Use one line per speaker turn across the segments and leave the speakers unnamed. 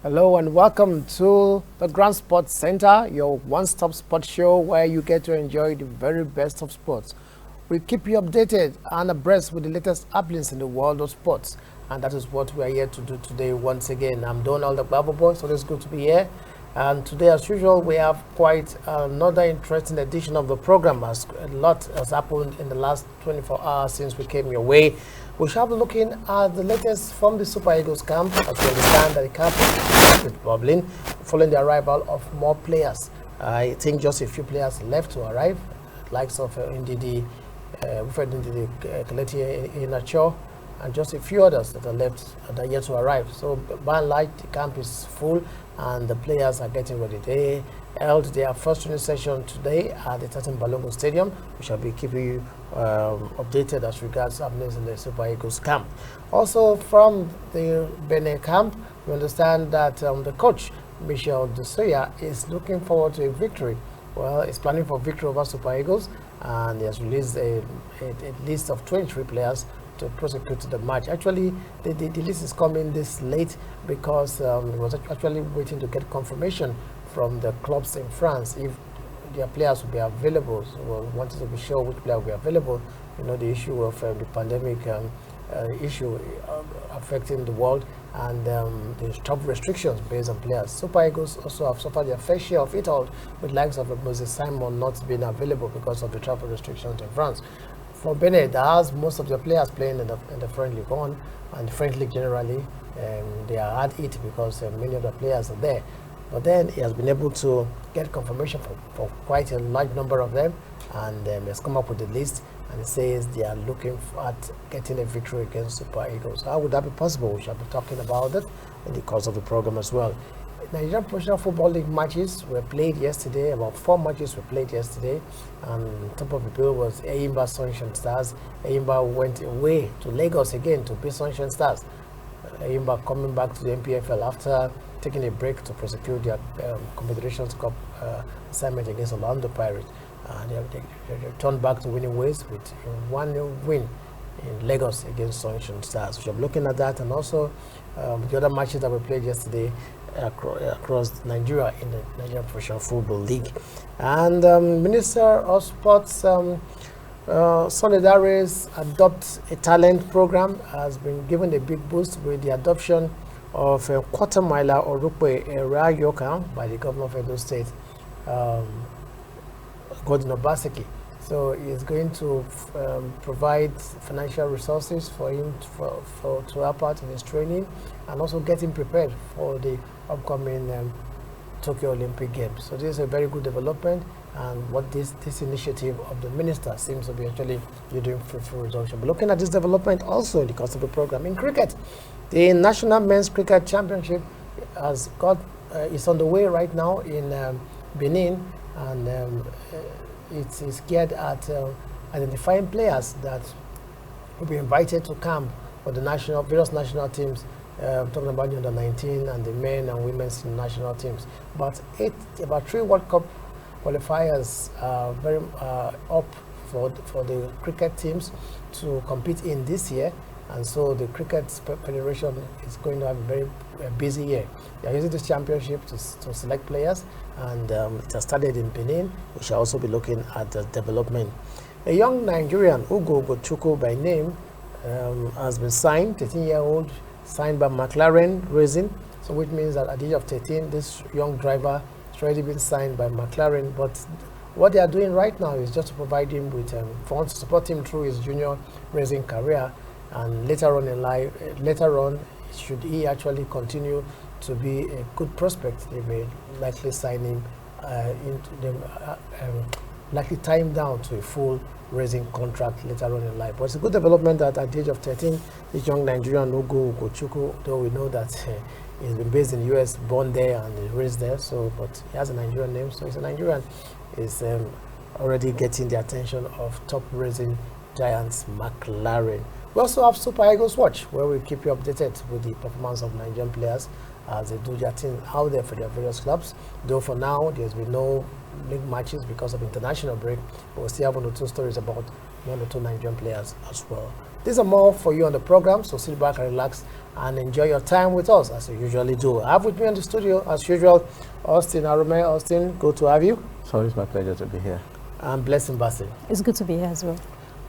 Hello and welcome to the Grand Sports Center, your one-stop sports show where you get to enjoy the very best of sports. We keep you updated and abreast with the latest happenings in the world of sports, and that is what we are here to do today once again. I'm Donald the Bible Boy, so it's good to be here. And today, as usual, we have quite another interesting edition of the program, as a lot has happened in the last 24 hours since we came your way. We shall be looking at the latest from the Super Eagles camp, as we understand that the camp is bubbling following the arrival of more players. I think just a few players left to arrive, likes of Ndidi, Wilfred Ndidi, Kelechi Iheanacho, and just a few others that are left that are yet to arrive. So by and large, the camp is full and the players are getting ready. They held their first training session today at the Tatum Balongo Stadium. We shall be keeping you updated as regards happenings in the Super Eagles camp. Also from the Benin camp, we understand that the coach, Michel Desoya, is looking forward to a victory. Well, he's planning for victory over Super Eagles, and he has released a list of 23 players to prosecute the match. Actually, the list is coming this late because he was actually waiting to get confirmation from the clubs in France if their players will be available. So we wanted to be sure which player will be available. You know, the issue of the pandemic issue affecting the world, and the travel restrictions based on players. Super Eagles also have suffered their fair share of it all, with likes of Moses Simon not being available because of the travel restrictions in France. For Benin, that has most of the players playing in the French League 1 and the French League generally, they are hard hit because many of the players are there. But then he has been able to get confirmation for quite a large number of them, and he has come up with a list, and it says they are looking at getting a victory against Super Eagles. How would that be possible? We shall be talking about it in the course of the program as well. Nigerian Professional Football League matches were played yesterday. About 4 matches were played yesterday, and top of the bill was Eyimba Sunshine Stars. Eyimba went away to Lagos again to beat Sunshine Stars. Eyimba coming back to the MPFL after taking a break to prosecute their Confederations Cup assignment against Orlando Pirates. They returned back to winning ways with one win in Lagos against Sunshine Stars. We shall be looking at that, and also the other matches that were played yesterday across Nigeria in the Nigerian Professional Football League. And Minister of Sports Solidaries Adopt a Talent program has been given a big boost with the adoption of a quarter miler or Rukwe Rayoka by the governor of Edo State, Gordon Obaseki. So he is going to provide financial resources for him to help out in his training, and also get him prepared for the upcoming Tokyo Olympic Games. So this is a very good development, and what this initiative of the minister seems to be actually yielding fruitful results. But looking at this development also in the course of the program in cricket, the National Men's Cricket Championship has is on the way right now in Benin, and it is geared at identifying players that will be invited to camp for the various national teams. Talking about the under-19 and the men and women's national teams. But about 3 World Cup qualifiers are very up for the cricket teams to compete in this year, and so the Cricket Federation is going to have a very busy year. They are using this championship to select players, and it has started in Benin. We shall also be looking at the development. A young Nigerian, Ugo Gochukwu by name, has been signed, 13-year-old, signed by McLaren Racing, so which means that at the age of 13, this young driver has already been signed by McLaren. But what they are doing right now is just to provide him with funds to support him through his junior racing career, and later on in life, should he actually continue to be a good prospect, they may likely sign him likely tie him down to a full racing contract later on in life. But it's a good development that at the age of 13, this young Nigerian Ugo Gochukwu, though we know that he's been based in the US, born there and raised there, but he has a Nigerian name, so he's a Nigerian, is already getting the attention of top racing giants McLaren. We also have Super Eagles Watch, where we keep you updated with the performance of Nigerian players as they do their thing out there for their various clubs. Though for now, there's been no league matches because of international break, but we still have 1 or 2 stories about 1 or 2 Nigerian players as well. These are more for you on the program, so sit back and relax and enjoy your time with us as you usually do. I have with me in the studio, as usual, Austin Arome. Austin, good to have you.
So it's my pleasure to be here.
And Blessing Bassey.
It's good to be here as well.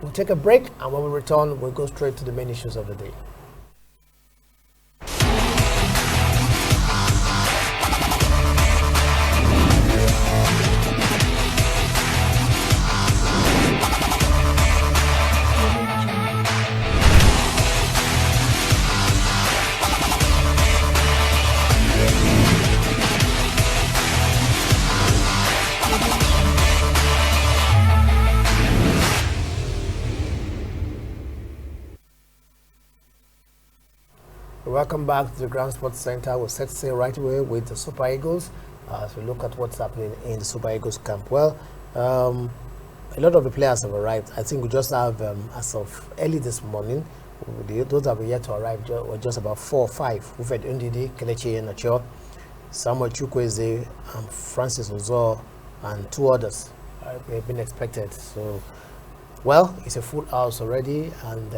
We'll take a break, and when we return, we'll go straight to the main issues of the day. Welcome back to the Grand Sports Center. We're set to say right away with the Super Eagles as we look at what's happening in the Super Eagles camp. Well, a lot of the players have arrived. I think we just have, as of early this morning, those that were yet to arrive were just about 4 or 5. We've had Ndidi, Kelechi Iheanacho, Samuel Chukwueze, Francis Ozo, and 2 others have been expected. So, well, it's a full house already, and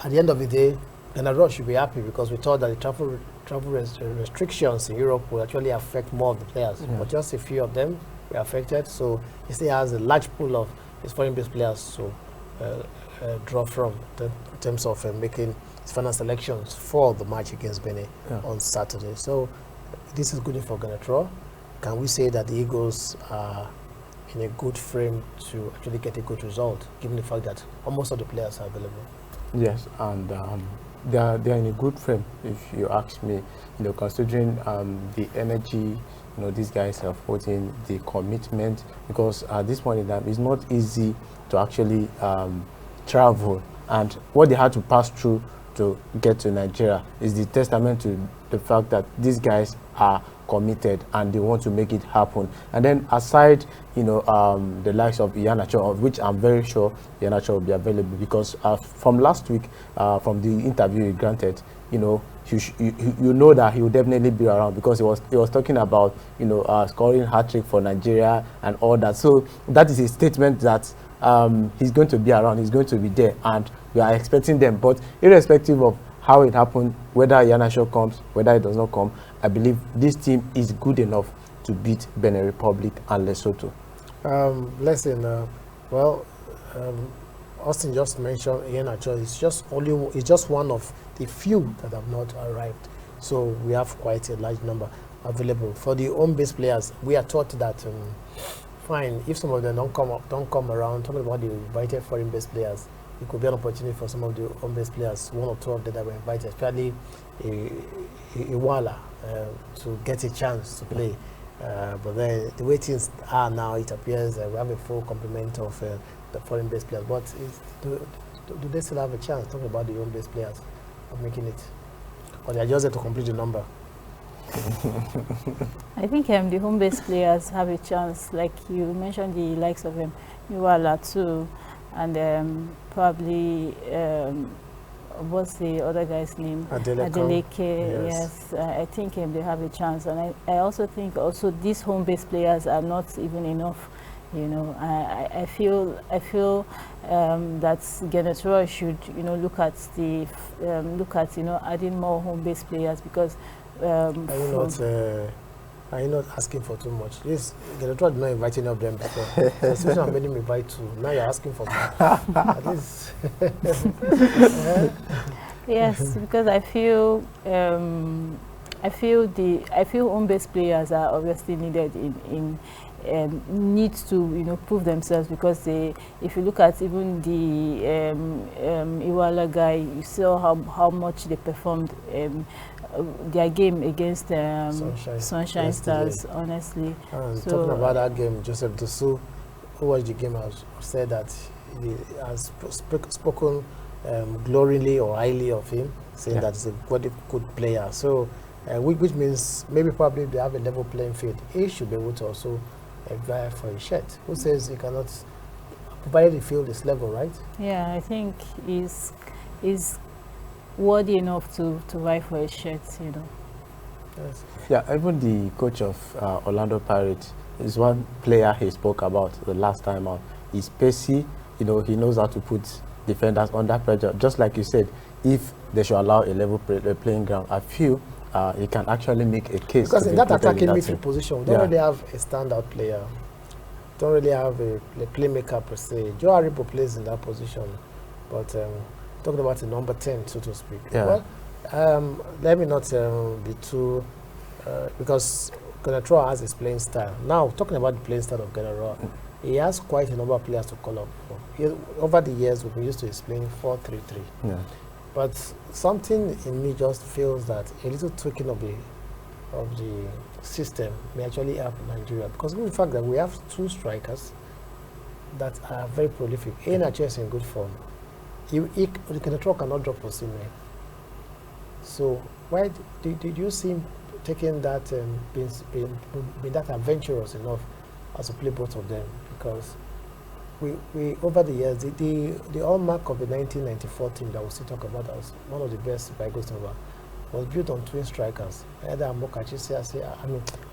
at the end of the day, Grande should be happy because we thought that the travel restrictions in Europe will actually affect more of the players, but just a few of them were affected. So he still has a large pool of his foreign-based players to draw from in terms of making his final selections for the match against Benin on Saturday. So this is good for Grande. Can we say that the Eagles are in a good frame to actually get a good result, given the fact that almost all the players are available?
Yes, and they are in a good frame, if you ask me. Considering the energy, these guys have put in, the commitment, because at this point in time, it's not easy to actually travel, and what they had to pass through to get to Nigeria is the testament to the fact that these guys are committed and they want to make it happen. And then aside, the likes of Iheanacho, of which I'm very sure Iheanacho will be available, because from last week, from the interview he granted, you know that he will definitely be around, because he was talking about scoring hat-trick for Nigeria and all that. So that is a statement that he's going to be around, he's going to be there, and we are expecting them. But irrespective of how it happened, whether Iheanacho comes, whether it does not come, I believe this team is good enough to beat Benin Republic and Lesotho.
Listen, Austin just mentioned Iheanacho. It's just one of the few that have not arrived. So we have quite a large number available. For the home-based players, we are taught that fine, if some of them don't come around, talking about the invited foreign-based players, it could be an opportunity for some of the home-based players, 1 or 2 of them that were invited, especially Iwala, to get a chance to play. But then the way things are now, it appears we have a full complement of the foreign-based players. But do they still have a chance? Talking about the home-based players of making it, or they are just there to complete the number?
I think the home-based players have a chance. Like you mentioned, the likes of Iwala too, and probably what's the other guy's name? Adeleke. Yes, I think they have a chance, and I also think these home-based players are not even enough. I feel that Grande should look at adding more home-based players, because
are you not asking for too much? This Grande did not invite any of them before. So I made him invite 2. Now you're asking for more.
Yes, because I feel home-based players are obviously needed in need to prove themselves, because if you look at even the Iwala guy, you saw how much they performed their game against Sunshine Stars, honestly.
And talking about that game, Joseph Dusu, who watched the game, has said that he has spoken glowingly or highly of him, saying that he's a good player. So, which means probably they have a level playing field. He should be able to also vie for a shirt. Who says he cannot, provided the field is level, right?
Yeah, I think he's worthy enough to vie for a shirt,
Yes.
Yeah, even the coach of Orlando Pirates is one player he spoke about the last time out. He's pacey, he knows how to put defenders under pressure. Just like you said, if they should allow a level playing ground, I feel he can actually make a case.
Because in that attacking midfield
team.
position, we don't really have a standout player. Don't really have a playmaker per se. Joe Aribo plays in that position, but talking about the number 10, so to speak.
Yeah.
Well, let me not be too, because Genetro has his playing style. Now, talking about the playing style of Genetro, he has quite a number of players to call up for. Over the years, we've been used to his playing 4-3-3.
Yeah.
But something in me just feels that a little tweaking of the system may actually help Nigeria, because given the fact that we have two strikers that are very prolific. Iheanacho is in good form. The Genetro cannot drop for Sime. So why did you see him taking that, being that adventurous enough as to play both of them? Because we over the years, the hallmark of the 1994 team that we still talk about as one of the best by Ghost Nova was built on twin strikers, either Mokachi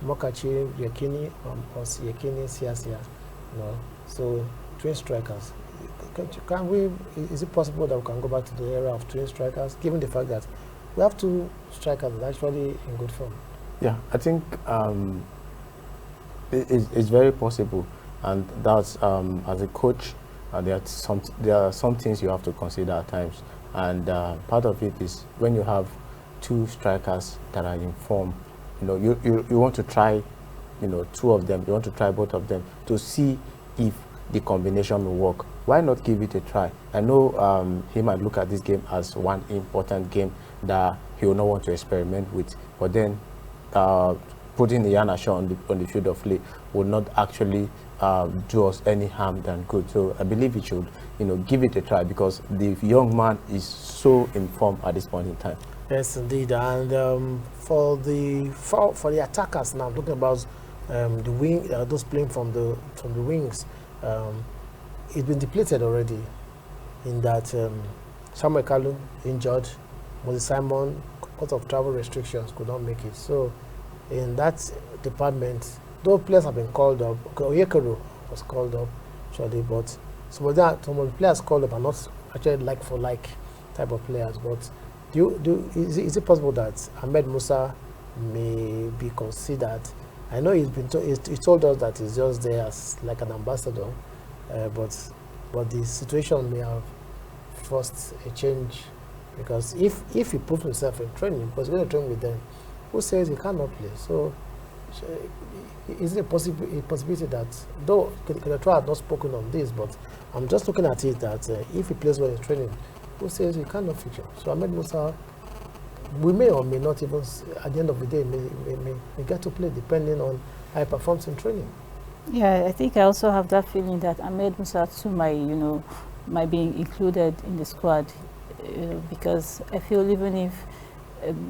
Yekini or Yekini Siasia. So twin strikers. Is it possible that we can go back to the era of twin strikers, given the fact that we have two strikers that are actually in good form?
Yeah, I think it's very possible, and that's as a coach, there are some things you have to consider at times, and part of it is when you have two strikers that are in form, you want to try, two of them. You want to try both of them to see if the combination will work. Why not give it a try? I know he might look at this game as one important game that he will not want to experiment with, but then putting Iheanacho on the field of play will not actually do us any harm than good. So I believe he should, give it a try, because the young man is so informed at this point in time.
Yes, indeed. And for the attackers now, talking about the wing, those playing from the wings, it's been depleted already. In that Samuel Kalu injured, Moses Simon, because of travel restrictions, could not make it. So in that department, those players have been called up. Oyekero was called up, actually, but some of the players called up are not actually like for like type of players. But is it possible that Ahmed Musa may be considered? I know he's told us that he's just there as like an ambassador, but the situation may have forced a change, because if he proves himself in training, because he's going to train with them, who says he cannot play? So is it a possibility that, though Genetro had not spoken on this, but I'm just looking at it that if he plays well in training, who says he cannot feature? So Ahmed Musa, we may or may not even, at the end of the day, may get to play depending on how he performs in training.
Yeah, I think I also have that feeling that Ahmed Musa too might be included in the squad, because I feel even if,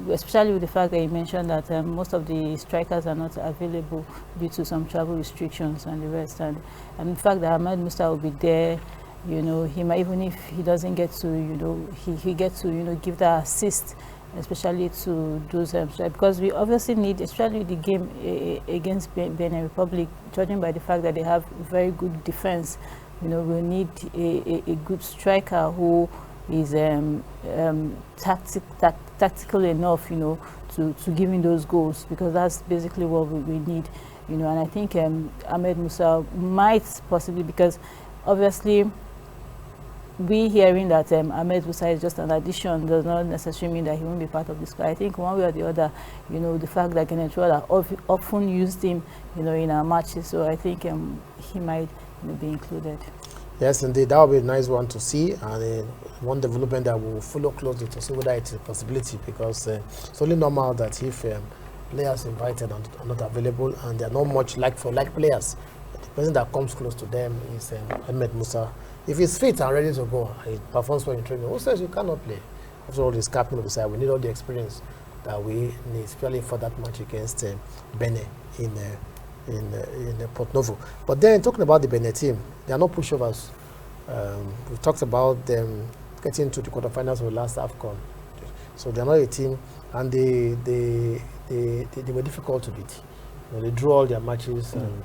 especially with the fact that you mentioned that most of the strikers are not available due to some travel restrictions and the rest, and the fact that Ahmed Musa will be there, he might, even if he doesn't get to, he gets to, give that assist, especially to those because we obviously need, especially the game against Benin Republic, judging by the fact that they have very good defense, we need a good striker who is tactical enough, to give in those goals, because that's basically what we need, and I think Ahmed Musa might possibly, because obviously we hearing that Ahmed Musa is just an addition does not necessarily mean that he won't be part of the squad. I think one way or the other, the fact that Genetro often used him, in our matches, so I think he might be included.
Yes, indeed, that would be a nice one to see, and one development that we will follow closely to see whether it's a possibility, because it's only normal that if players invited are not available and they are not much like-for-like players, the person that comes close to them is Ahmed Musa. If he's fit and ready to go, he performs well in training, who says you cannot play? After all, he's captain of the side. We need all the experience that we need, especially for that match against Benin in Port Novo. But then, talking about the Benin team, they are not pushovers. We talked about them getting to the quarterfinals of the last AFCON. So they are not a team, and they were difficult to beat. They drew all their matches and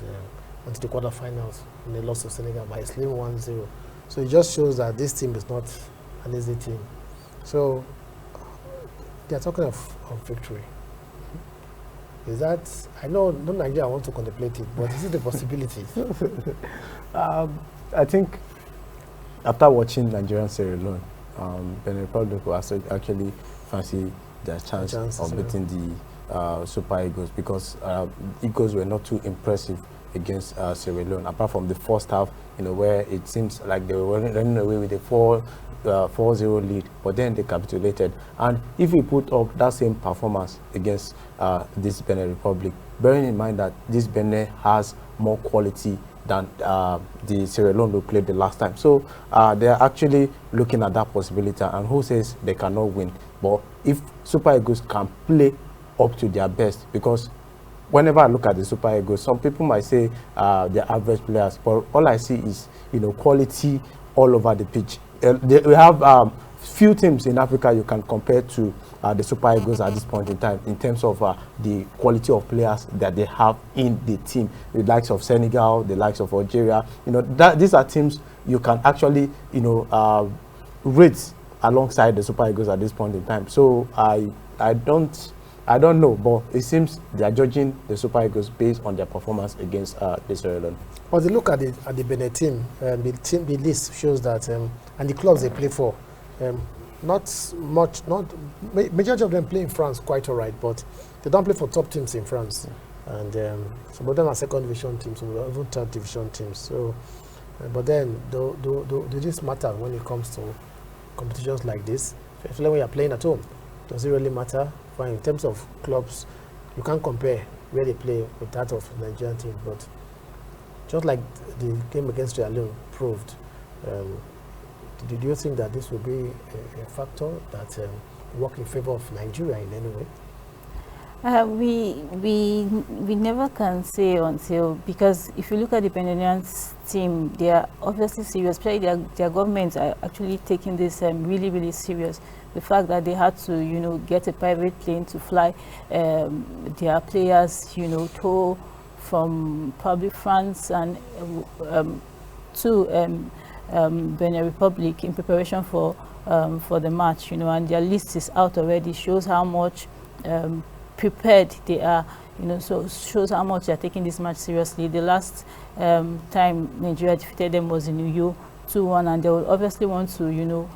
went to the quarterfinals, and they lost to Senegal by a slim 1-0. So it just shows that this team is not an easy team. So they are talking of victory. Is that, I know no Nigeria wants to contemplate it, but is it a possibility?
I think after watching Nigerian Sierra Leone, Benin Republic will actually fancy their chance of beating the Super Eagles, because Eagles were not too impressive against Sierra Leone, apart from the first half, where it seems like they were running away with a 4-0 lead, but then they capitulated. And if we put up that same performance against this Benin Republic, bearing in mind that this Benin has more quality than the Sierra Leone we played the last time, so they are actually looking at that possibility. And who says they cannot win? But if Super Eagles can play up to their best, because whenever I look at the Super Eagles, some people might say they're average players, but all I see is quality all over the pitch. We have few teams in Africa you can compare to the Super Eagles at this point in time, in terms of the quality of players that they have in the team. The likes of Senegal, the likes of Algeria, these are teams you can actually rate alongside the Super Eagles at this point in time. So I don't know, but it seems they are judging the Super Eagles based on their performance against the Sierra Leone.
But they look at the Benin team. The list shows that, and the clubs they play for, not much. Majority of them play in France quite all right, but they don't play for top teams in France, and some of them are second division teams, some are even third division teams. So, but then, do this matter when it comes to competitions like this? Especially when you're playing at home, does it really matter? Fine, in terms of clubs, you can't compare where they play with that of the Nigerian team, but just like the game against Sierra Leone proved, do you think that this will be a factor that work in favor of Nigeria in any way?
We never can say until, because if you look at the Benin team, they are obviously serious. Especially their governments are actually taking this really, really serious. The fact that they had to, get a private plane to fly their players, to from probably France and to Benin Republic in preparation for the match, and their list is out already. Shows how much prepared they are, so shows how much they're taking this match seriously. The last time Nigeria defeated them was in Uyo 2-1, and they will obviously want to,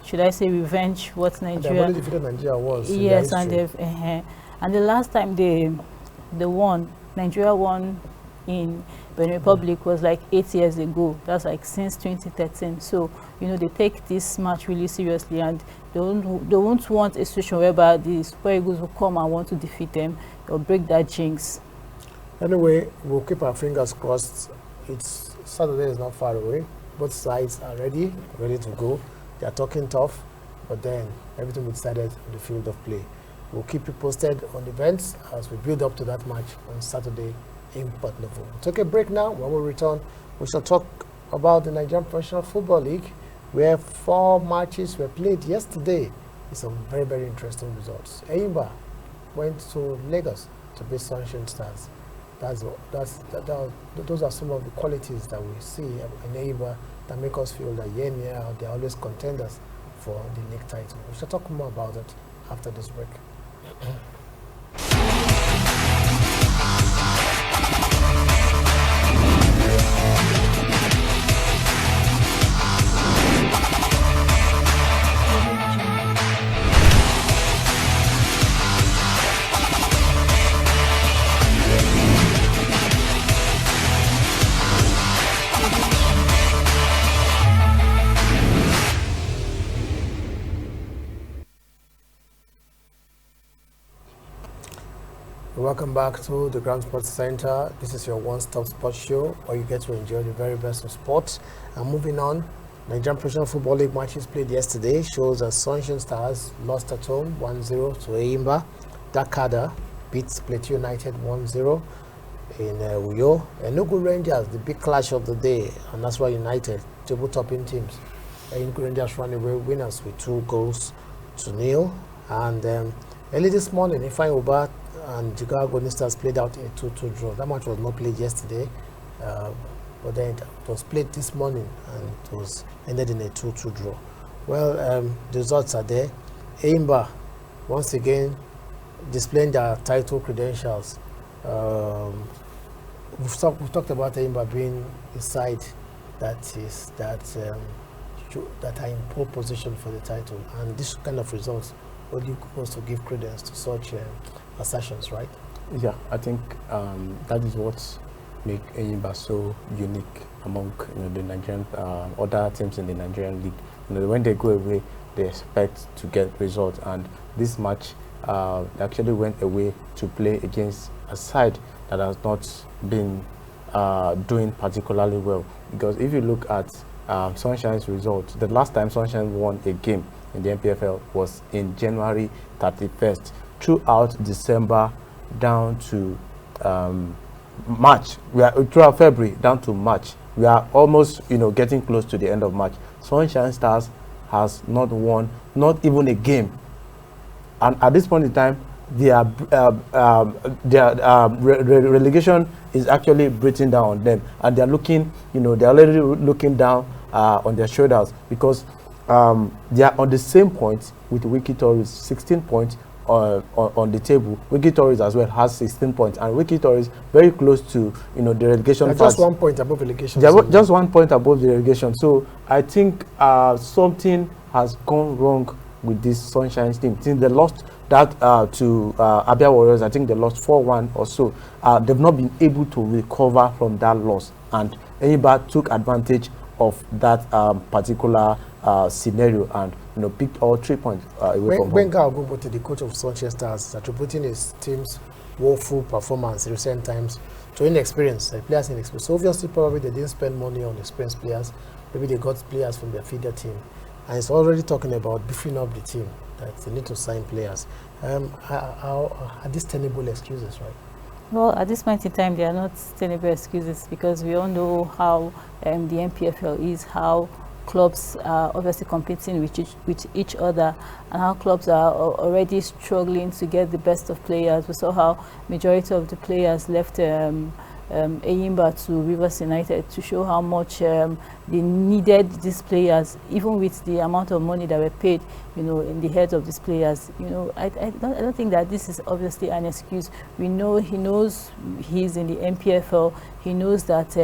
should I say, revenge what Nigeria.
They've already defeated Nigeria once.
Yes, and they've and the last time they won, Nigeria won in Benin Republic was like 8 years ago. That's like since 2013. So they take this match really seriously, and they won't want a situation whereby the Super Eagles will come and want to defeat them or break that jinx.
Anyway, we'll keep our fingers crossed. Saturday is not far away. Both sides are ready to go. They are talking tough, but then everything will be decided on the field of play. We'll keep you posted on events as we build up to that match on Saturday in Port Novo. We'll take a break now. When we return, we shall talk about the Nigerian Professional Football League, where 4 matches were played yesterday with some very, very interesting results. Eyimba went to Lagos to beat Sunshine Stars. Those are some of the qualities that we see in Eyimba that make us feel that they're always contenders for the league title. We shall talk more about it after this break. Welcome back to the Grand Sports Center. This is your one-stop sports show where you get to enjoy the very best of sports. And moving on, Nigerian Professional Football League matches played yesterday shows that Sunshine Stars lost at home 1-0 to Eyimba. Dakada beats Plateau United 1-0 in Uyo. Enugu Rangers, the big clash of the day, and that's why United, table-topping teams. Enugu Rangers ran away winners with 2-0. And early this morning, Ifeanyi Ubah and Jigawa Golden Stars played out a 2-2 draw. That match was not played yesterday, but then it was played this morning and it was ended in a 2-2 draw. Well, the results are there. Enyimba, once again, displaying their title credentials. We've talked about Enyimba being a side that are in pole position for the title, and this kind of results only goes to give credence to such assertions, right?
Yeah, I think that is what makes Enyimba so unique among the Nigerian other teams in the Nigerian league. When they go away, they expect to get results, and this match they actually went away to play against a side that has not been doing particularly well. Because if you look at Sunshine's result, the last time Sunshine won a game in the NPFL was in January 31st. Throughout December down to March, throughout February down to March, we are almost getting close to the end of March. Sunshine Stars has not won not even a game, and at this point in time their relegation is actually breathing down on them, and they're looking, they're already looking down on their shoulders, because they are on the same point with Wiki Tories, 16 points on the table. Wiki Tories as well has 16 points, and Wiki Tories very close to the relegation.
Just 1 point above relegation.
Just 1 point above the relegation. So I think something has gone wrong with this Sunshine team since they lost that to Abia Warriors. I think they lost 4-1 or so. They've not been able to recover from that loss, and Enyimba took advantage of that particular scenario and picked all 3 points away from home.
Benga Ogunbote, the coach of Sunshine Stars, is attributing his team's woeful performance in recent times to inexperience, players inexperience. So obviously, probably they didn't spend money on experienced players. Maybe they got players from their feeder team, and it's already talking about beefing up the team, that they need to sign players. Are these tenable excuses, right?
Well, at this point in time, they are not tenable excuses, because we all know how the NPFL is, how clubs are obviously competing with each other, and how clubs are already struggling to get the best of players. We saw how majority of the players left Enyimba to Rivers United, to show how much they needed these players, even with the amount of money that were paid, in the heads of these players. I don't think that this is obviously an excuse. We know he knows he's in the NPFL. He knows that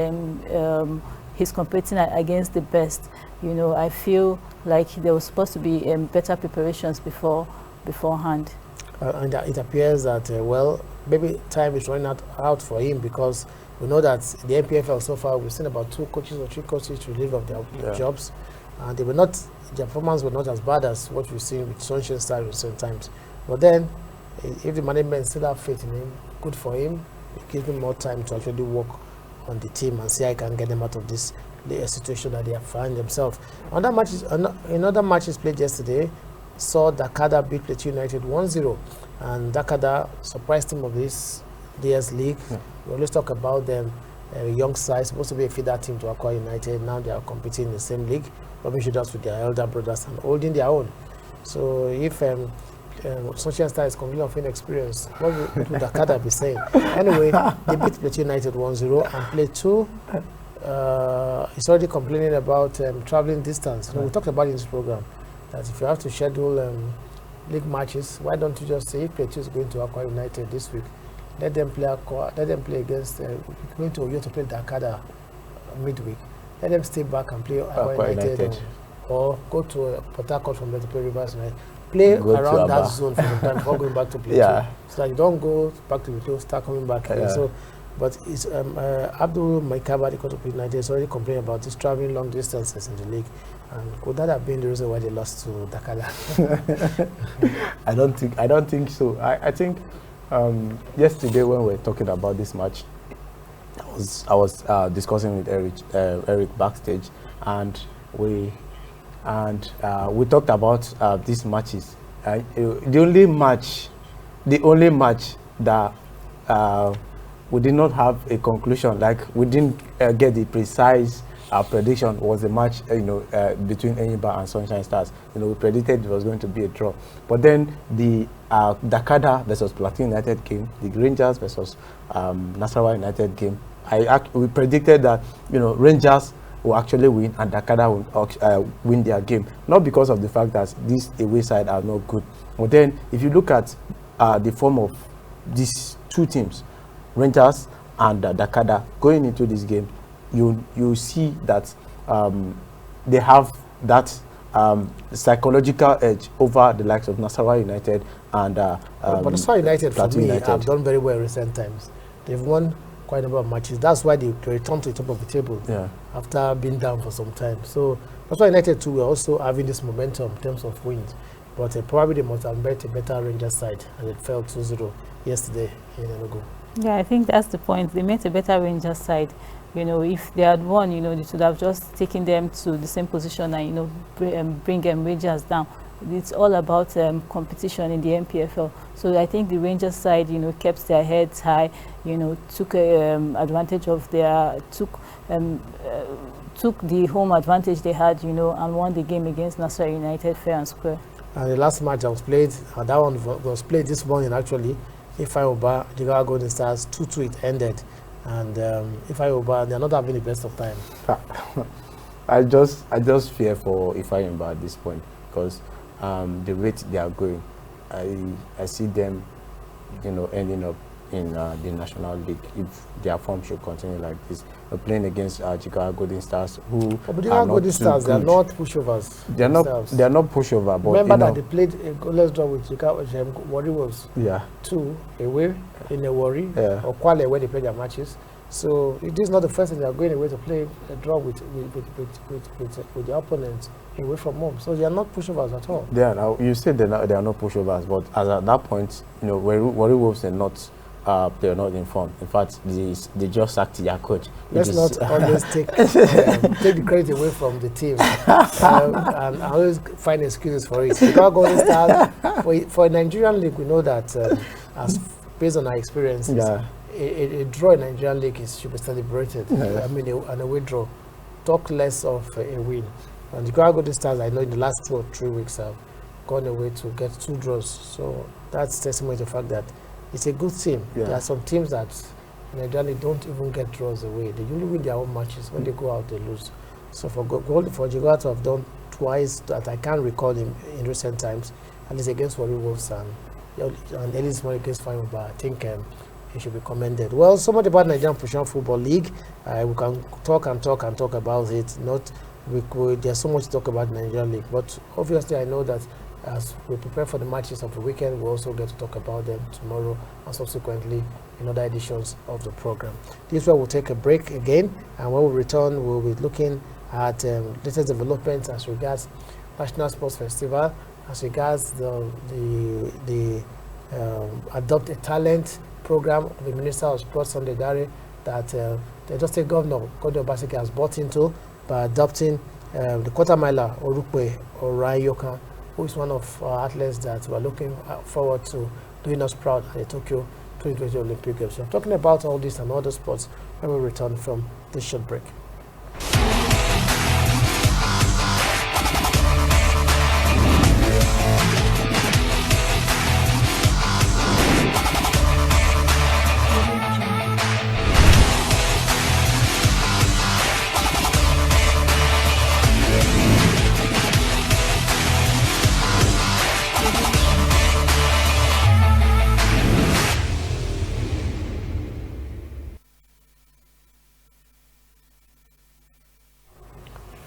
he's competing against the best. I feel like there was supposed to be better preparations beforehand.
And it appears that, well, maybe time is running out for him, because we know that the NPFL so far, we've seen about 2 coaches or 3 coaches relieve of their jobs, and their performance was not as bad as what we've seen with Sunshine Star recent times. But then, if the management still have faith in him, good for him. It gives him more time to actually work on the team and see how he can get them out of this situation that they have found themselves. Another matches played yesterday saw Dakada beat Plateau United 1-0, and Dakada, surprise team of this year's league. We always talk about them, young side, supposed to be a feeder team to Akwa United. Now they are competing in the same league, rubbing shoulders with their elder brothers and holding their own. So if Sunshine Star is completely of inexperience, what would Dakada be saying? Anyway, they beat Plateau United 1-0, and Plateau is already complaining about traveling distance. We talked about in this program that if you have to schedule league matches, why don't you just say, if Plateau is going to Akwa United this week, let them play against going to Oyo to play Dakada midweek. Let them stay back and play Akwa United, or go to Port Harcourt from there to play Rivers United. Play around that zone for the time before going back to Plateau. So that you don't go back to Plateau, start coming back again. So, but it's Abdul Maikaba, the coach of United, is already complaining about this traveling long distances in the league. And could that have been the reason why they lost to Dakada?
I don't think so. I think yesterday when we were talking about this match, I was discussing with Eric backstage, and we talked about these matches. The only match that we did not have a conclusion, like we didn't get the precise prediction, was the match between Enyimba and Sunshine Stars. We predicted it was going to be a draw, but then the Dakada versus Plateau United game, the Rangers versus Nasarawa United game we predicted that, you know, Rangers will actually win and Dakada will win their game, not because of the fact that these away side are not good, but then if you look at the form of these two teams, Rangers and Dakada, going into this game, you see that they have that psychological edge over the likes of Nasarawa United and
but Nasarawa United, for me,
United
have done very well in recent times. They've won quite a number of matches. That's why they returned to the top of the table after being down for some time. So that's why United too were also having this momentum in terms of wins. But probably they must have met a better Rangers side, and it fell 2-0 yesterday in Enugu.
Yeah, I think that's the point. They met a better Rangers side. You know, if they had won, you know, they should have just taken them to the same position and, you know, bring Rangers down. It's all about competition in the MPFL. So I think the Rangers side, you know, kept their heads high, you know, took advantage of took the home advantage they had, you know, and won the game against Nasarawa United fair and square.
And the last match that was played, that one was played this morning actually. Ifeanyi Ubah, Jigawa Golden Stars, 2-2 it ended. And Ifeanyi Ubah, they're not having the best of time.
I just fear for Ifeanyi Ubah at this point, because the rate they are going, I see them, you know, ending up in the National League if their form should continue like this. We're playing against Jigawa Golden Stars, who
but Jigawa Golden Stars, they are not pushovers.
They are not pushover. But
remember that they played a goalless draw with Jigawa Warri Wolves. 2 away in a Warri or Kwale where they play their matches. So it is not the first time they are going away to play a draw with the opponents away from home. So they are not pushovers at all.
They are. You said they are not pushovers, but as at that point, you know, Warri Wolves are not. They are not informed. In fact, they just sacked their coach.
Let's not always take the credit away from the team and always find excuses for it. Because Golden Stars, for a Nigerian league, we know that as based on our experiences, a draw in Nigerian league should be celebrated. I mean, an away draw. Talk less of a win. And the Golden Stars, I know in the last 2 or 3 weeks have gone away to get 2 draws. So that's testimony to the fact that it's a good team. There are some teams that in Nigeria league don't even get draws away. They usually win their own matches. When they go out, they lose. So for Jigawa to have done twice that I can't recall in recent times, at least against Warri Wolves and early this morning against Ifeanyi Ubah, I think he should be commended. Well, so much about Nigerian Professional Football League. We can talk about it. There's so much to talk about Nigerian League, but obviously I know that as we prepare for the matches of the weekend, we'll also get to talk about them tomorrow and subsequently in other editions of the program. This is where we'll take a break again, and when we return, we'll be looking at latest developments as regards National Sports Festival, as regards the Adopt a Talent program of the Minister of Sports, Sunday Dare, that the Edo State Governor, Godwin Obaseki, has bought into by adopting the quarter miler Orukpe Orayoka, who is one of our athletes that we're looking forward to doing us proud at the Tokyo 2020 Olympic Games. So I'm talking about all this and other sports when we return from this short break.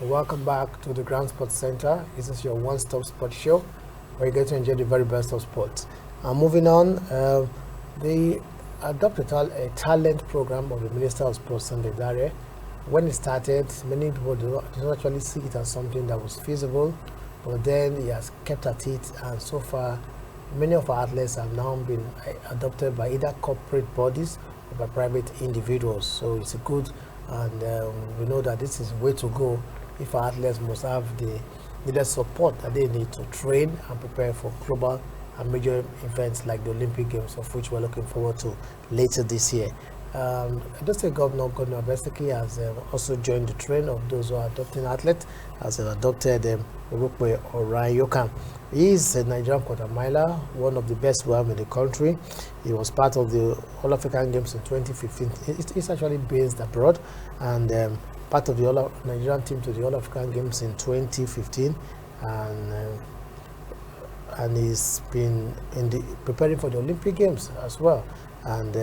Welcome back to the Grand Sports Center. This is your one-stop sports show where you get to enjoy the very best of sports. Moving on, the Adopt a Talent program of the Minister of Sports, Sunday Dare. When it started, many people did not actually see it as something that was feasible, but then he has kept at it, and so far, many of our athletes have now been adopted by either corporate bodies or by private individuals. So it's a good, and we know that this is the way to go if our athletes must have the needed support that they need to train and prepare for global and major events like the Olympic Games, of which we're looking forward to later this year. Edo State Governor Godwin Obaseki has also joined the train of those who are adopting athletes, as adopted Orukwe Orayokan. He is a Nigerian quarter miler, one of the best we have in the country. He was part of the All African Games in 2015. He's actually based abroad, and part of the Nigerian team to the All African Games in 2015, and he's been preparing for the Olympic Games as well. And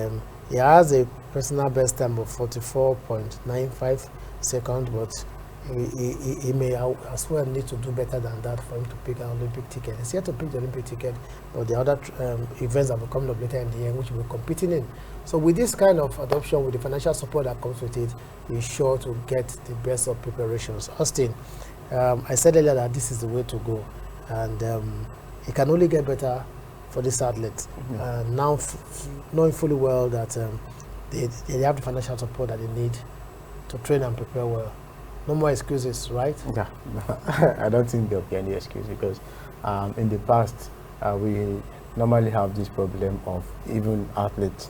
he has a personal best time of 44.95 seconds, but he may as well need to do better than that for him to pick an Olympic ticket. He's here to pick the Olympic ticket, but the other events that will come up later in the year, which we're competing in. So with this kind of adoption, with the financial support that comes with it, he's sure to get the best of preparations. Austin, I said earlier that this is the way to go, and it can only get better for this athlete. Now, knowing fully well that they have the financial support that they need to train and prepare well. No more excuses, right?
Yeah, I don't think there'll be any excuse, because in the past we normally have this problem of even athletes,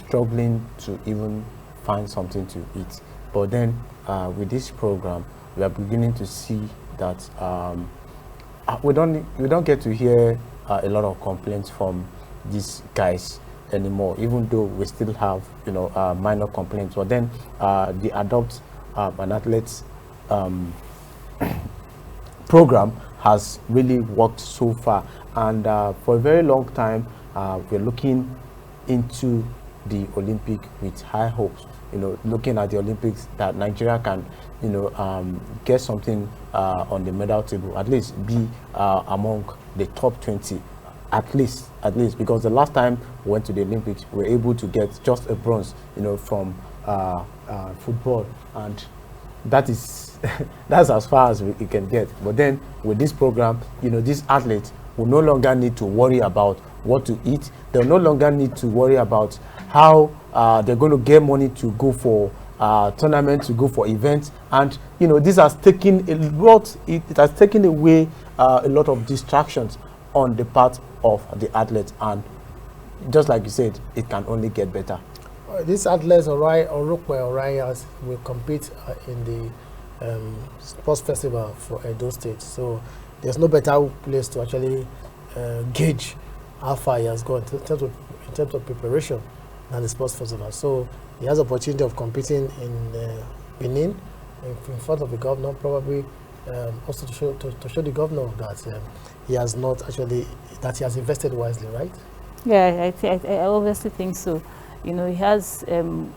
struggling to even find something to eat. But then with this program, we are beginning to see that we don't get to hear a lot of complaints from these guys anymore, even though we still have minor complaints. But then the adopt an athlete's program has really worked so far, and for a very long time we're looking into the Olympic with high hopes, looking at the Olympics that Nigeria can get something on the medal table, at least be among the top 20, at least, because the last time we went to the Olympics, we were able to get just a bronze, from football, and that is that's as far as we can get. But then with this program, these athletes will no longer need to worry about what to eat. They'll no longer need to worry about how they're going to get money to go for tournaments, to go for events, and this has taken a lot. It has taken away a lot of distractions on the part of the athletes, and just like you said, it can only get better.
These athletes, Orukwe will compete in the sports festival for Edo State. So there's no better place to actually gauge how far he has gone in terms of preparation than the sports festival. So he has the opportunity of competing in Benin in front of the governor, probably also to show the governor that he has he has invested wisely, right?
Yeah, I obviously think so. He has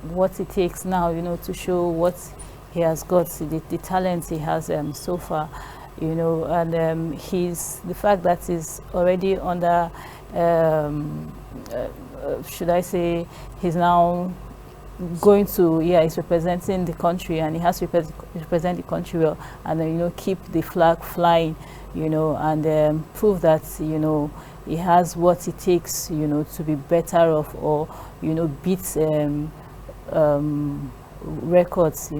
what it takes now, to show what he has got, the talents he has so far, and the fact that he's already under, should I say, he's now going to, he's representing the country, and he has to represent the country well, and then, keep the flag flying, and prove that, he has what it takes, to be better off, or, beat records,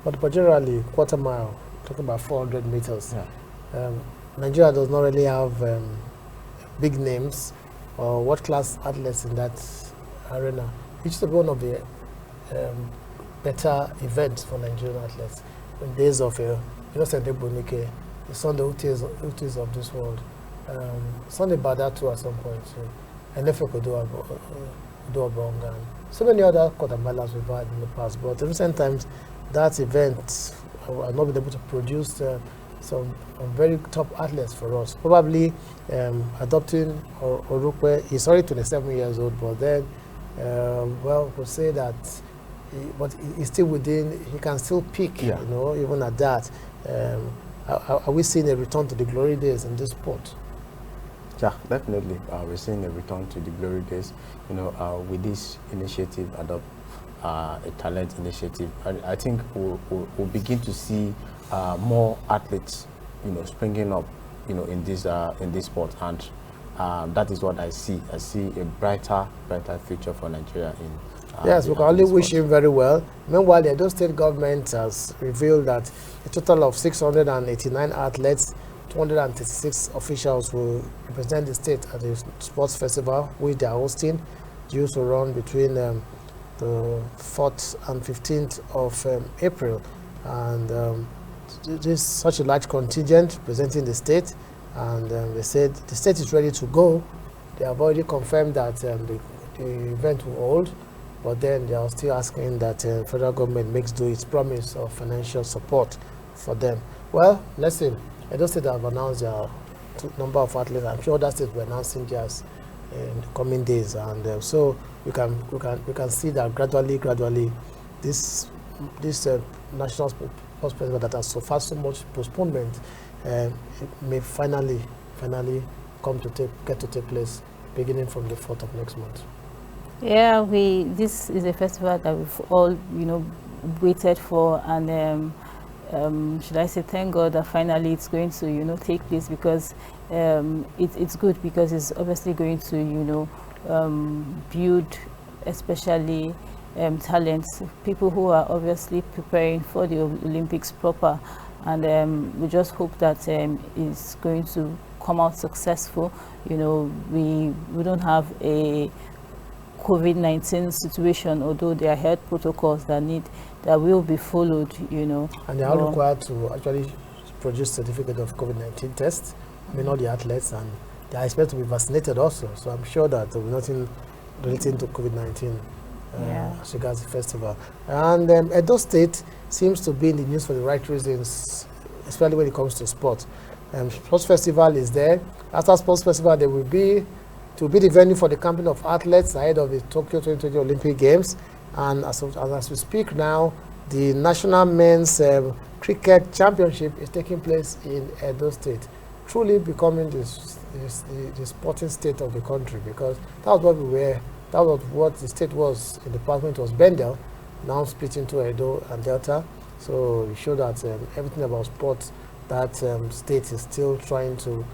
But generally, quarter mile, talking about 400 meters, Nigeria does not really have big names or world-class athletes in that arena. Which is one of the better events for Nigerian athletes. In days of, Sende Bonike, the Sunday Utis of this world, Sunday Bada too at some point, and Nefe Kodobonga, so many other quarter milers we've had in the past. But in recent times, that event has not been able to produce some very top athletes for us. Probably adopting Orukwe, he's already 27 years old, but then, we'll say that, but he's still within, he can still peak, even at that. Are we seeing a return to the glory days in this sport?
Yeah, definitely. We're seeing a return to the glory days, with this initiative, Adopt a Talent initiative. I think we'll begin to see more athletes, springing up, in this sport, and that is what I see. I see a brighter future for Nigeria in.
Yes, we can only wish him very well. Meanwhile, the Edo State government has revealed that a total of 689 athletes, 236 officials will represent the state at the sports festival, which they are hosting, due to run between the 4th and 15th of April. And this such a large contingent representing the state, and they said the state is ready to go. They have already confirmed that the event will hold, but then they are still asking that federal government makes do its promise of financial support for them. Well, let's see. Edo State have announced their number of athletes. I'm sure that state will be announcing theirs in the coming days, and so we can see that gradually this national sports festival that has so far so much postponement may finally come to take place beginning from the 4th of next month.
Yeah, this is a festival that we've all waited for, and should I say thank God that finally it's going to take place, because it's good, because it's obviously going to build especially talents, people who are obviously preparing for the Olympics proper, and we just hope that it's going to come out successful. We don't have a COVID-19 situation, although there are health protocols that will be followed,
And they are required to actually produce certificate of COVID-19 tests. I mean, all the athletes, and they are expected to be vaccinated also. So I'm sure that there will be nothing relating to COVID-19 as regards the festival. And Edo State seems to be in the news for the right reasons, especially when it comes to sport. Sports festival is there. After sports festival, there will be to be the venue for the camping of athletes ahead of the Tokyo 2020 Olympic Games. And as we speak now, the National Men's Cricket Championship is taking place in Edo State, truly becoming the sporting state of the country, because that was what we were. That was what the state was in the past when it was Bendel, now split into Edo and Delta. So we show that everything about sports, that state is still trying to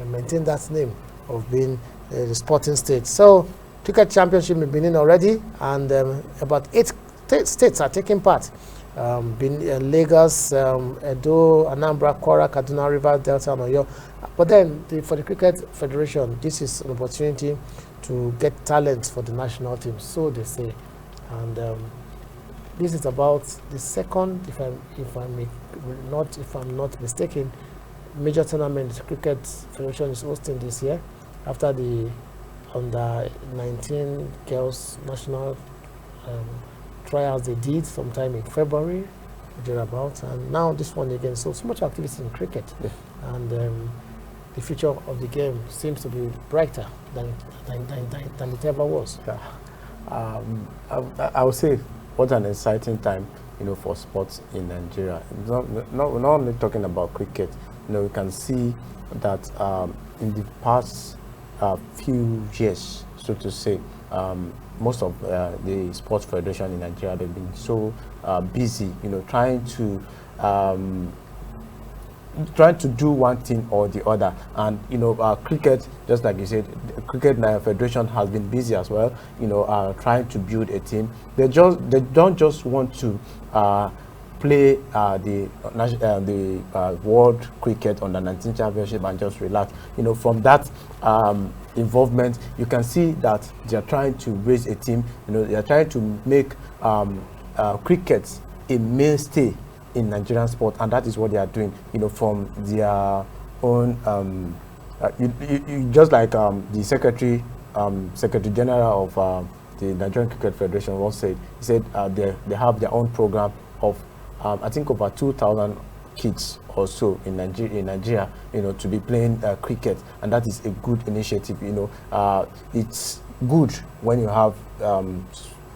maintain that name of being the sporting state. So cricket championship in Benin already, and about 8 states are taking part. Lagos, Edo, Anambra, Kwara, Kaduna, Rivers, Delta, and Oyo. But then for the Cricket Federation, this is an opportunity to get talent for the national team, so they say. And this is about the second, if I'm not mistaken, major tournament the Cricket Federation is hosting this year, after the under-19 girls national trials they did sometime in February, thereabouts, and now this one again. So much activity in cricket, and the future of the game seems to be brighter than it ever was.
I would say what an exciting time, for sports in Nigeria. We're not only talking about cricket. We can see that in the past few years, so to say, most of the sports federation in Nigeria, they've been so busy, trying to do one thing or the other. And cricket, just like you said, the Cricket Federation has been busy as well, trying to build a team. They don't just want to play the World Cricket Under-19 Championship and just relax. From that involvement, you can see that they are trying to raise a team. They are trying to make cricket a mainstay in Nigerian sport, and that is what they are doing. From their own, just like the Secretary General of the Nigerian Cricket Federation once said. He said they have their own program of I think over 2,000 kids or so in Nigeria, to be playing cricket, and that is a good initiative. It's good when you have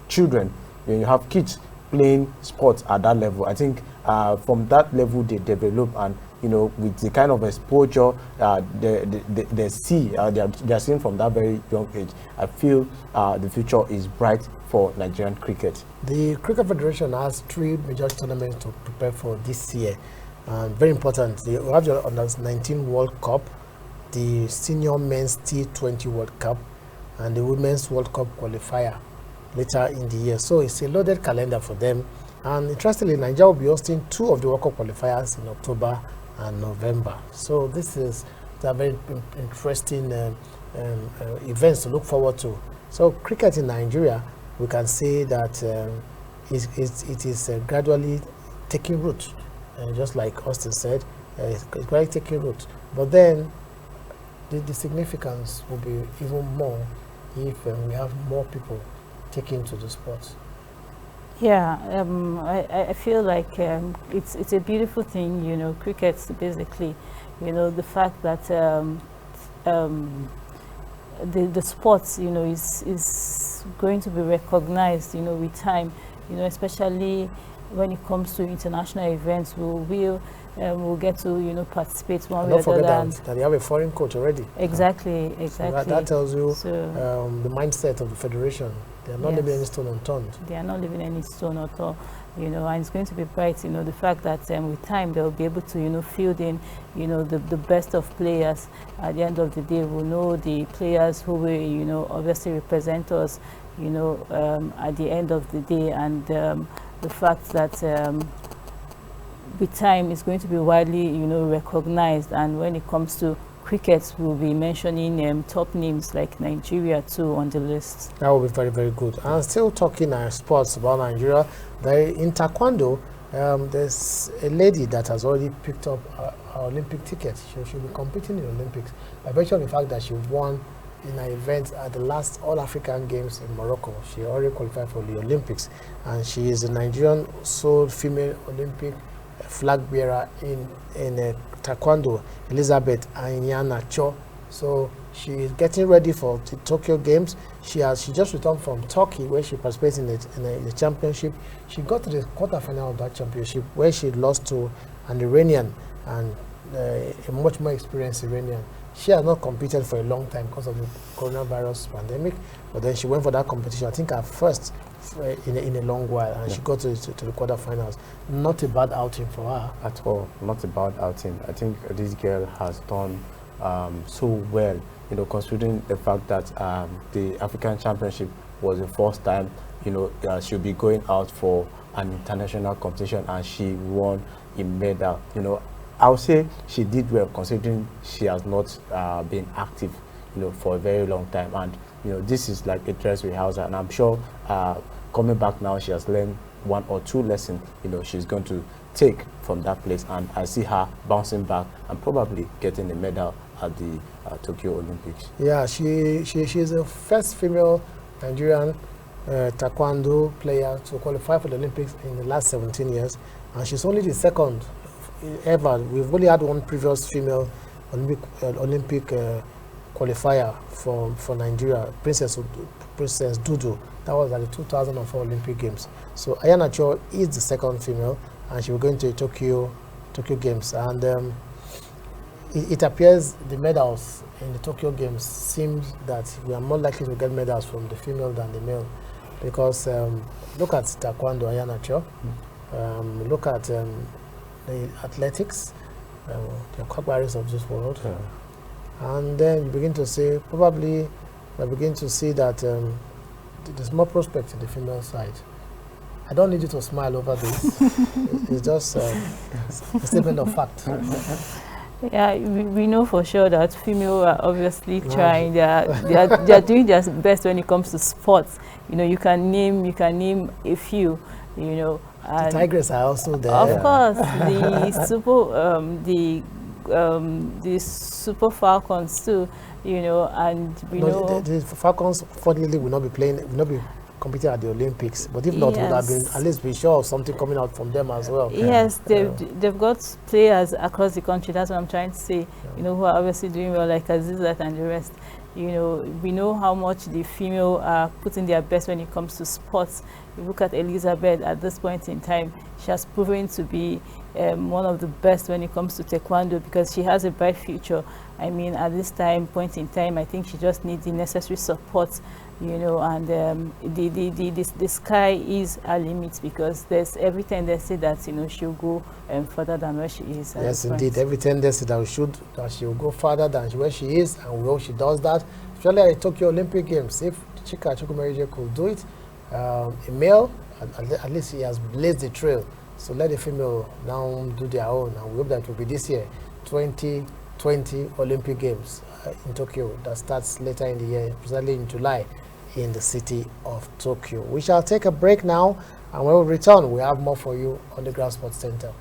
children, when you have kids playing sports at that level. I think from that level they develop, and with the kind of exposure they see, they are seeing from that very young age. I feel the future is bright for Nigerian cricket.
The Cricket Federation has 3 major tournaments to prepare for this year. Very important. They have the Under-19 World Cup, the Senior Men's T20 World Cup, and the Women's World Cup qualifier later in the year. So it's a loaded calendar for them. And interestingly, Nigeria will be hosting 2 of the World Cup qualifiers in October and November. So this is a very interesting events to look forward to. So cricket in Nigeria, we can say that it is gradually taking root. just like Austin said, it's quite taking root. But then the significance will be even more if we have more people taking to the sport.
Yeah, I feel like it's a beautiful thing, you know, cricket basically, you know, the fact that the sports, you know, is going to be recognized, you know, with time, you know, especially when it comes to international events. We'll get to, you know, participate one way or the other.
Don't forget that they have a foreign coach already.
Exactly, exactly.
So that tells you the mindset of the federation. They are not leaving any stone unturned.
They are not leaving any stone at all, you know, and it's going to be bright, you know, the fact that with time they'll be able to, you know, field in, you know, the best of players. At the end of the day, we'll know the players who will, you know, obviously represent us, you know, at the end of the day, and the fact that with time it's going to be widely, you know, recognized. And when it comes to cricket, we'll be mentioning top names like Nigeria too on the list.
That will be very, very good. And still talking sports about Nigeria, in taekwondo, there's a lady that has already picked up her Olympic ticket. She'll be competing in the Olympics by virtue of the fact that she won in an event at the last All-African Games in Morocco. She already qualified for the Olympics, and she is a Nigerian sole female Olympic flag bearer in taekwondo, Elizabeth Anyana Cho. So she is getting ready for the Tokyo Games. She just returned from Turkey, where she participated in the championship. She got to the quarterfinal of that championship, where she lost to an Iranian, and a much more experienced Iranian. She has not competed for a long time because of the coronavirus pandemic, but then she went for that competition. I think her first in a long while, and she got to the quarterfinals. Not a bad outing for her
at all. Not a bad outing. I think this girl has done so well, you know, considering the fact that the African Championship was the first time, you know, she'll be going out for an international competition, and she won a medal. You know, I would say she did well, considering she has not been active, you know, for a very long time. And you know, this is like a dress rehearsal, and I'm sure coming back now, she has learned 1 or 2 lessons, you know, she's going to take from that place. And I see her bouncing back and probably getting a medal at the Tokyo Olympics.
Yeah, she is the first female Nigerian taekwondo player to qualify for the Olympics in the last 17 years, and she's only the second ever. We've only had one previous female Olympic qualifier for Nigeria, Princess Dudu. That was at the 2004 Olympic Games. So Ayana Cho is the second female, and she will go into Tokyo Games. And it appears the medals in the Tokyo Games seems that we are more likely to get medals from the female than the male, because look at taekwondo, Ayana Cho. Look at the athletics, the Kwagbaris of this world. And then you begin to see, probably we begin to see that there's more prospect in the female side. I don't need you to smile over this. It's just a statement of fact.
Yeah, we know for sure that female are obviously trying. They are doing their best when it comes to sports. You know, you can name a few. You know,
the Tigers are also there.
Of course, the Super Falcons too. You know, and we know
the Falcons, fortunately, will not be competing at the Olympics. But if not, would have been at least be sure of something coming out from them as well.
Yes, they've got players across the country. That's what I'm trying to say. You know, who are obviously doing well, like Azizat and the rest. You know, we know how much the female are putting their best when it comes to sports. You look at Elizabeth at this point in time; she has proven to be one of the best when it comes to taekwondo, because she has a bright future. I mean, at this point in time, I think she just needs the necessary support, you know, and the sky is her limit, because there's every tendency that, you know, she'll go further than where she is.
Yes, indeed, every tendency that she'll go further than where she is, and we hope she does that. Especially at the Tokyo Olympic Games, if Chika Chukwumerije could do it, a male, at least he has blazed the trail. So let the female now do their own, and we hope that it will be this year, 2020 Olympic Games in Tokyo, that starts later in the year, precisely in July, in the city of Tokyo. We shall take a break now, and when we return, we have more for you on the Grande Sports Center.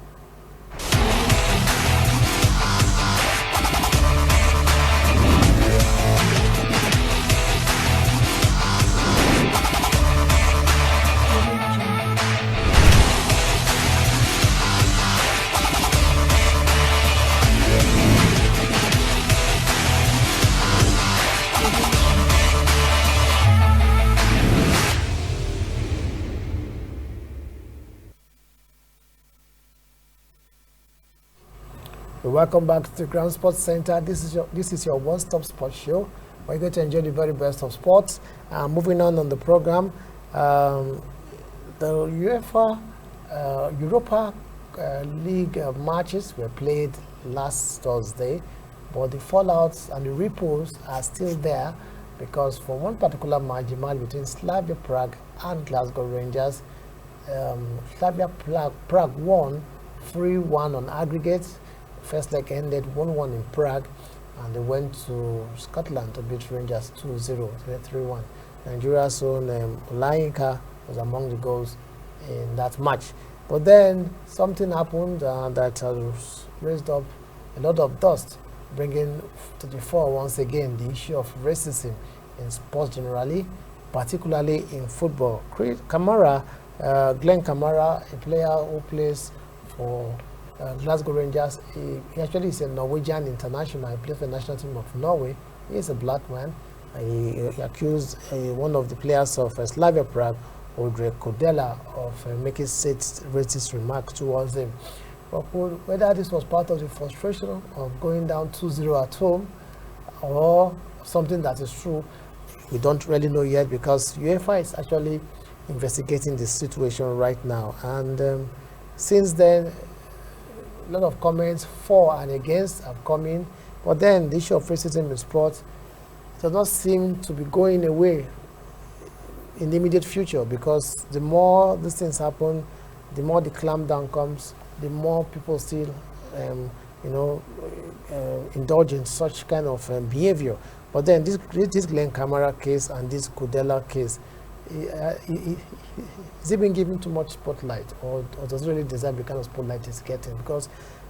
Welcome back to the Grand Sports Center. This is your one-stop sports show. We're going to enjoy the very best of sports. Moving on the program, the UEFA Europa League matches were played last Thursday, but the fallouts and the ripples are still there because for one particular match, the match between Slavia Prague and Glasgow Rangers, Slavia Prague won 3-1 on aggregate. First leg ended 1-1 in Prague, and they went to Scotland to beat Rangers 2-0, 3-1. Nigeria's own Olayinka was among the goals in that match. But then something happened that has raised up a lot of dust, bringing to the fore once again the issue of racism in sports generally, particularly in football. Glenn Kamara, a player who plays for Glasgow Rangers, he actually is a Norwegian international. He plays for the national team of Norway. He is a black man. He accused one of the players of Slavia Prague, Audrey Kodela, of making racist remarks towards him. But whether this was part of the frustration of going down 2-0 at home or something that is true, we don't really know yet, because UEFA is actually investigating the situation right now. And since then, a lot of comments for and against have come in. But then the issue of racism in sports does not seem to be going away in the immediate future, because the more these things happen, the more the clampdown comes, the more people still indulge in such kind of behavior. But then this Glenn Kamara case and this Kodela case, is it been given too much spotlight, or does it really deserve the kind of spotlight it's getting? Because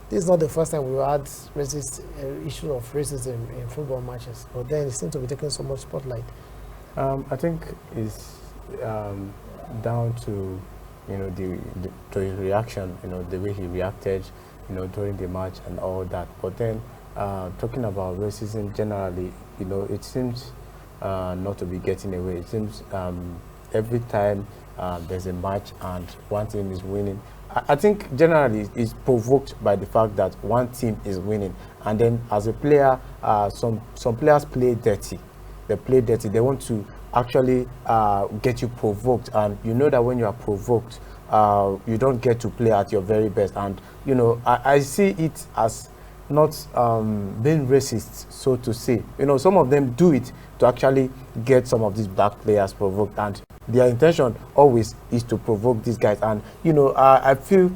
this is not the first time we've had issue of racism in football matches, but then it seems to be taking so much spotlight.
I think it's down to to his reaction, the way he reacted, during the match and all that. But then talking about racism generally, it seems not to be getting away. It seems every time there's a match and one team is winning, I think generally it's provoked by the fact that one team is winning, and then as a player, some players play dirty. They play dirty. They want to actually get you provoked, and you know that when you are provoked, you don't get to play at your very best. And I see it as not being racist, so to say. Some of them do it to actually get some of these black players provoked, and their intention always is to provoke these guys. And I feel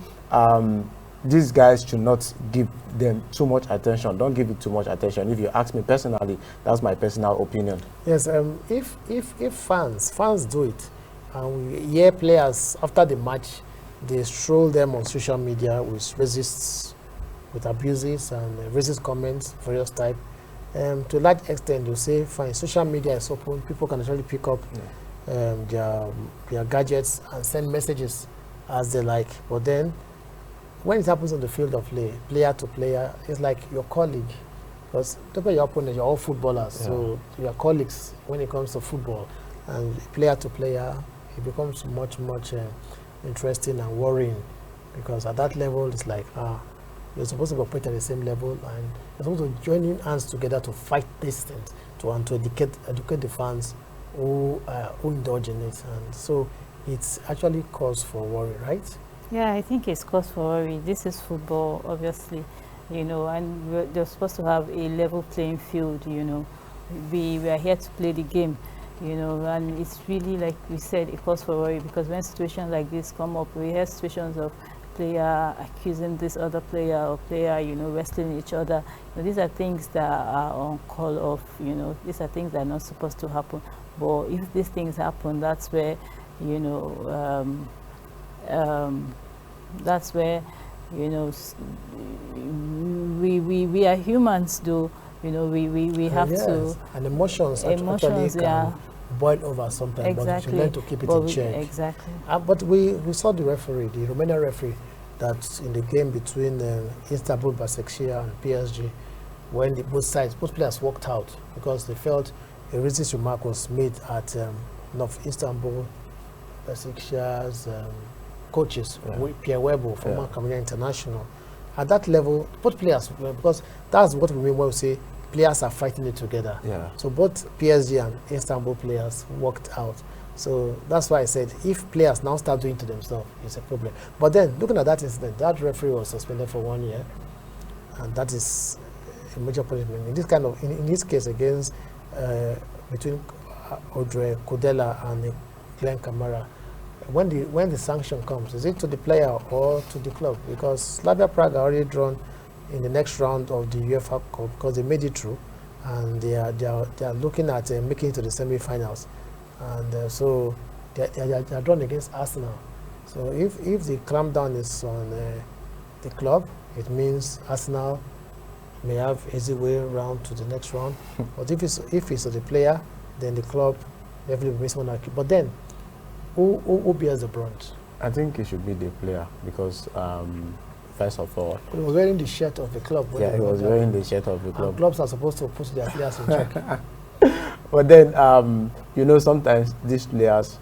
these guys should not give them too much attention. Don't give it too much attention. If you ask me personally, that's my personal opinion.
Yes, if fans do it, and we hear players after the match, they stroll them on social media with racists, with abuses and racist comments, various type. To a large extent, they'll say, fine, social media is open, people can actually pick up their gadgets and send messages as they like. But then, when it happens on the field of play, player to player, it's like your colleague. Because look at your opponent, you're all footballers, so you're colleagues when it comes to football. And player to player, it becomes much interesting and worrying, because at that level, it's like, you're supposed to operate at the same level, and you're supposed to join in hands together to fight this thing, to educate the fans who indulge in it. And so it's actually cause for worry, right?
Yeah, I think it's cause for worry. This is football, obviously, and they're supposed to have a level playing field. We are here to play the game, and it's really, like we said, a cause for worry, because when situations like this come up, we have situations of player accusing this other player, or player, wrestling each other. These are things that are on call of, these are things that are not supposed to happen. But if these things happen, that's where, that's where, we are humans, though. We have to.
And emotions actually can boil over sometimes,
exactly.
But you should learn to keep it in check.
Exactly.
But we saw the referee, the Romanian referee, that's in the game between Istanbul Basaksehir and PSG, when both players walked out because they felt a racist remark was made at North Istanbul Basaksehir's coaches, Pierre Webo, former Cameroon international. at that level, both players, because that's what we mean when we say players are fighting it together.
Yeah.
So both PSG and Istanbul players worked out. So that's why I said if players now start doing it to themselves, it's a problem. But then looking at that incident, that referee was suspended for 1 year, and that is a major punishment. In this kind of, in this case against between Audrey Kodela and Glenn Kamara, when the sanction comes, is it to the player or to the club? Because Slavia Prague are already drawn in the next round of the UEFA Cup because they made it through, and they are looking at making it to the semi-finals, and so they are drawn against Arsenal. So if the clampdown is on the club, it means Arsenal may have easy way round to the next round. But if it's to the player, then the club definitely makes one. But then, who bears the brunt?
I think it should be the player because first of all,
he was wearing the shirt of the club.
Yeah, he was wearing the shirt of the club.
And clubs are supposed to put their players in check.
But then, you know, sometimes these players,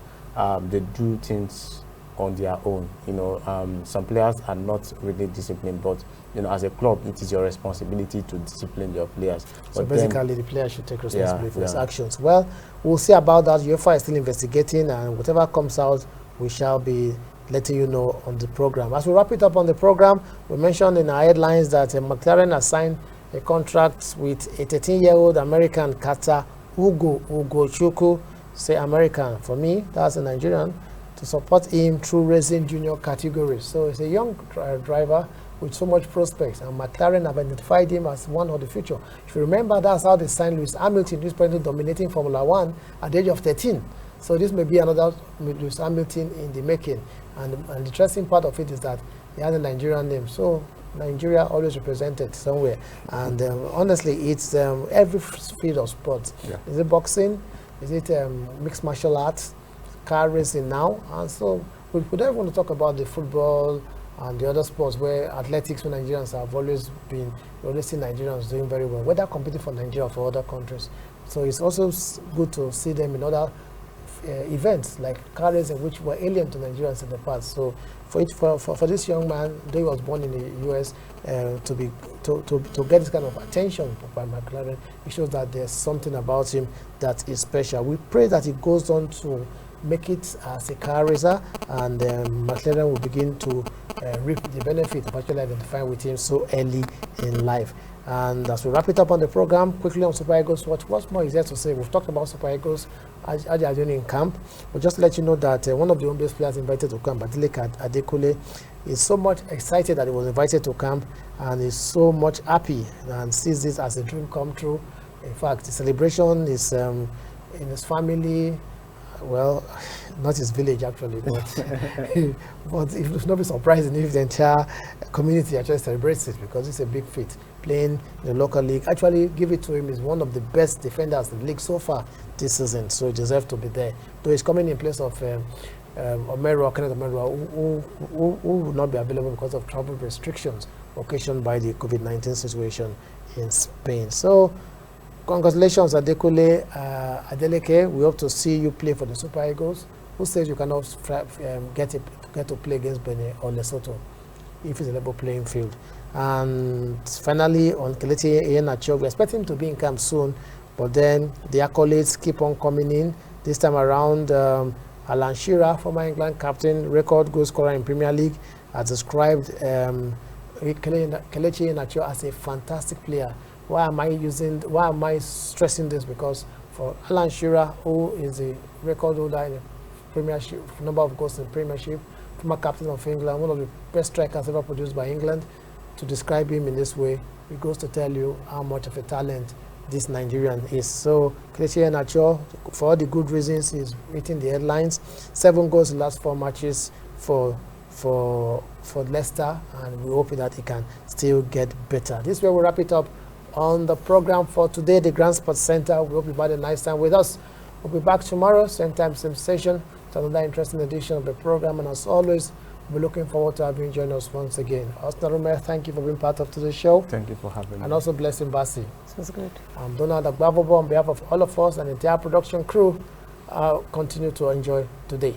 they do things on their own. You know, some players are not really disciplined, but you know, as a club, it is your responsibility to discipline your players.
So
but
basically, the player should take responsibility for his
yeah.
actions. Well, we'll see about that. UEFA is still investigating, and whatever comes out, we shall be letting you know on the program. As we wrap it up on the program, we mentioned in our headlines that McLaren has signed a contract with a 13-year-old American cutter, Ugo Chukwu. Say American. For me, that's a Nigerian, to support him through racing junior categories. So it's a young driver with so much prospects, and McLaren have identified him as one of the future. If you remember, that's how they signed Lewis Hamilton, who's currently dominating Formula One at the age of 13. So this may be another Lewis Hamilton in the making. And the interesting part of it is that he has a Nigerian name. So Nigeria always represented somewhere. And honestly, it's every field of sports.
Yeah.
Is it boxing? Is it mixed martial arts? Car racing now? And so we don't want to talk about the football and the other sports where athletics, where Nigerians have always been, you always see Nigerians doing very well, whether competing for Nigeria or for other countries. So it's also good to see them in other events like car racing, which were alien to Nigerians in the past. So for this young man, though he was born in the US, to get this kind of attention by McLaren, it shows that there's something about him that is special. We pray that he goes on to make it as a car racer, and McLaren will begin to reap the benefit of actually identifying with him so early in life. And as we wrap it up on the program, quickly on Super Eagles Watch, what's more is there to say? We've talked about Super Eagles as they are doing in camp, but just to let you know that one of the home-based players invited to camp, Badileka Adekule, is so much excited that he was invited to camp, and is so much happy and sees this as a dream come true. In fact, the celebration is in his family. Well, not his village actually, but but it would not be surprising if the entire community actually celebrates it, because it's a big feat. Playing in the local league, actually give it to him, is one of the best defenders in the league so far this season, so he deserves to be there. Though he's coming in place of Kenneth Omero, who will not be available because of travel restrictions occasioned by the COVID-19 situation in Spain. So congratulations, Adeleke. We hope to see you play for the Super Eagles. Who says you cannot get to play against Benin or Lesotho if it's a level playing field? And finally, on Kelechi Iheanacho, we expect him to be in camp soon, but then the accolades keep on coming in. This time around, Alan Shearer, former England captain, record goal scorer in Premier League, has described Kelechi Iheanacho as a fantastic player. Why am I stressing this? Because for Alan Shearer, who is a record holder in the Premiership, number of goals in the Premiership, former captain of England, one of the best strikers ever produced by England, to describe him in this way, it goes to tell you how much of a talent this Nigerian is. So Kelechi Iheanacho, for all the good reasons, is hitting the headlines. 7 goals in the last 4 matches for Leicester, and we hope that he can still get better. This is where we wrap it up on the program for today, the Grand Sports Center. We hope you've had a nice time with us. We'll be back tomorrow, same time, same station, to another interesting edition of the program. And as always, we're looking forward to having you join us once again. Oscar Romero, thank you for being part of today's show.
Thank you for having me.
And also Blessing Bassi.
This was good.
I'm Donald Agbavobo on behalf of all of us and the entire production crew. Continue to enjoy today.